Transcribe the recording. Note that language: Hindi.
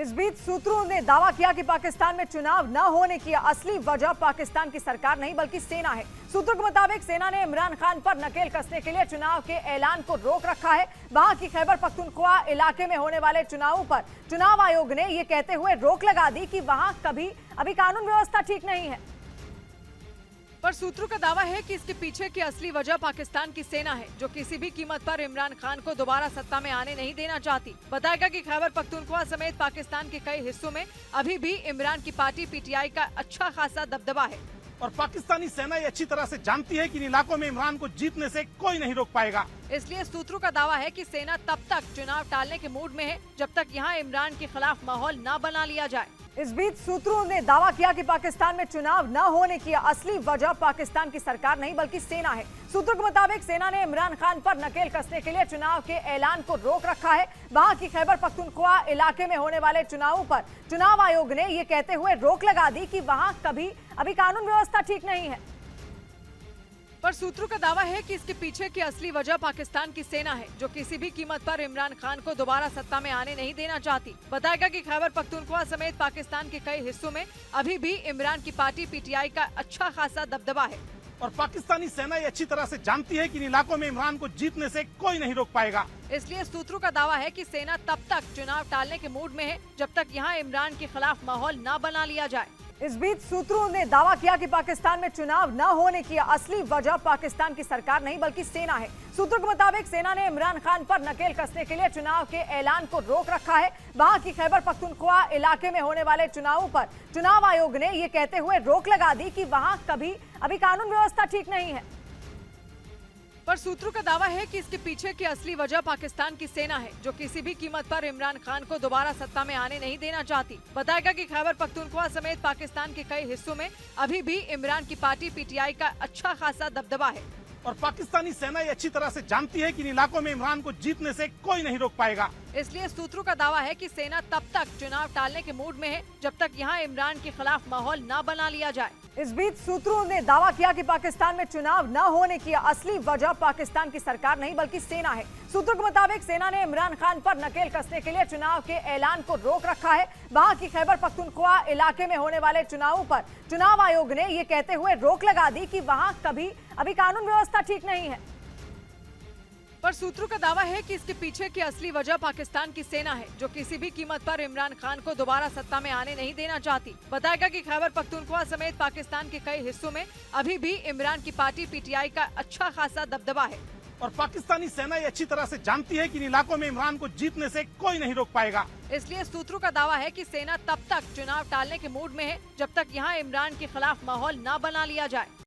इस बीच सूत्रों ने दावा किया कि पाकिस्तान में चुनाव न होने की असली वजह पाकिस्तान की सरकार नहीं बल्कि सेना है। सूत्रों के मुताबिक सेना ने इमरान खान पर नकेल कसने के लिए चुनाव के ऐलान को रोक रखा है। वहां की खैबर पख्तूनख्वा इलाके में होने वाले चुनावों पर चुनाव आयोग ने ये कहते हुए रोक लगा दी कि वहां अभी कानून व्यवस्था ठीक नहीं है। पर सूत्रों का दावा है कि इसके पीछे की असली वजह पाकिस्तान की सेना है, जो किसी भी कीमत पर इमरान खान को दोबारा सत्ता में आने नहीं देना चाहती। बताएगा कि खैबर पख्तूनख्वा समेत पाकिस्तान के कई हिस्सों में अभी भी इमरान की पार्टी पीटीआई का अच्छा खासा दबदबा है और पाकिस्तानी सेना ये अच्छी तरह से जानती है कि इन इलाकों में इमरान को जीतने से कोई नहीं रोक पाएगा। इसलिए सूत्रों का दावा है कि सेना तब तक चुनाव टालने के मूड में है जब तक यहां इमरान के खिलाफ माहौल न बना लिया जाए। इस बीच सूत्रों ने दावा किया कि पाकिस्तान में चुनाव न होने की असली वजह पाकिस्तान की सरकार नहीं बल्कि सेना है। सूत्रों के मुताबिक सेना ने इमरान खान पर नकेल कसने के लिए चुनाव के ऐलान को रोक रखा है। वहां की खैबर पख्तूनख्वा इलाके में होने वाले चुनावों पर चुनाव आयोग ने ये कहते हुए रोक लगा दी कि वहां अभी कानून व्यवस्था ठीक नहीं है। पर सूत्रों का दावा है कि इसके पीछे की असली वजह पाकिस्तान की सेना है, जो किसी भी कीमत पर इमरान खान को दोबारा सत्ता में आने नहीं देना चाहती। बताएगा कि खैबर पख्तूनख्वा समेत पाकिस्तान के कई हिस्सों में अभी भी इमरान की पार्टी पीटीआई का अच्छा खासा दबदबा है और पाकिस्तानी सेना ये अच्छी तरह से जानती है कि इन इलाकों में इमरान को जीतने से कोई नहीं रोक पाएगा। इसलिए सूत्रों का दावा है कि सेना तब तक चुनाव टालने के मूड में है जब तक यहां इमरान के खिलाफ माहौल न बना लिया जाए। इस बीच सूत्रों ने दावा किया कि पाकिस्तान में चुनाव न होने की असली वजह पाकिस्तान की सरकार नहीं बल्कि सेना है। सूत्रों के मुताबिक सेना ने इमरान खान पर नकेल कसने के लिए चुनाव के ऐलान को रोक रखा है। वहां की खैबर पख्तूनख्वा इलाके में होने वाले चुनावों पर चुनाव आयोग ने ये कहते हुए रोक लगा दी कि वहां अभी कानून व्यवस्था ठीक नहीं है। पर सूत्रों का दावा है कि इसके पीछे की असली वजह पाकिस्तान की सेना है, जो किसी भी कीमत पर इमरान खान को दोबारा सत्ता में आने नहीं देना चाहती। बताएगा कि खैबर पख्तूनख्वा समेत पाकिस्तान के कई हिस्सों में अभी भी इमरान की पार्टी पीटीआई का अच्छा खासा दबदबा है और पाकिस्तानी सेना ये अच्छी तरह से जानती है कि इन इलाकों में इमरान को जीतने से कोई नहीं रोक पाएगा। इसलिए सूत्रों का दावा है कि सेना तब तक चुनाव टालने के मूड में है जब तक यहां इमरान के खिलाफ माहौल न बना लिया जाए। इस बीच सूत्रों ने दावा किया कि पाकिस्तान में चुनाव न होने की असली वजह पाकिस्तान की सरकार नहीं बल्कि सेना है। सूत्रों के मुताबिक सेना ने इमरान खान पर नकेल कसने के लिए चुनाव के ऐलान को रोक रखा है। वहां की खैबर पख्तूनख्वा इलाके में होने वाले चुनावों पर चुनाव आयोग ने ये कहते हुए रोक लगा दी कि वहां अभी कानून व्यवस्था ठीक नहीं है। पर सूत्रों का दावा है कि इसके पीछे की असली वजह पाकिस्तान की सेना है, जो किसी भी कीमत पर इमरान खान को दोबारा सत्ता में आने नहीं देना चाहती। बताएगा कि खैबर पख्तूनख्वा समेत पाकिस्तान के कई हिस्सों में अभी भी इमरान की पार्टी पीटीआई का अच्छा खासा दबदबा है और पाकिस्तानी सेना ये अच्छी तरह से जानती है कि इन इलाकों में इमरान को जीतने से कोई नहीं रोक पाएगा। इसलिए सूत्रों का दावा है कि सेना तब तक चुनाव टालने के मूड में है जब तक यहां इमरान के खिलाफ माहौल न बना लिया जाए।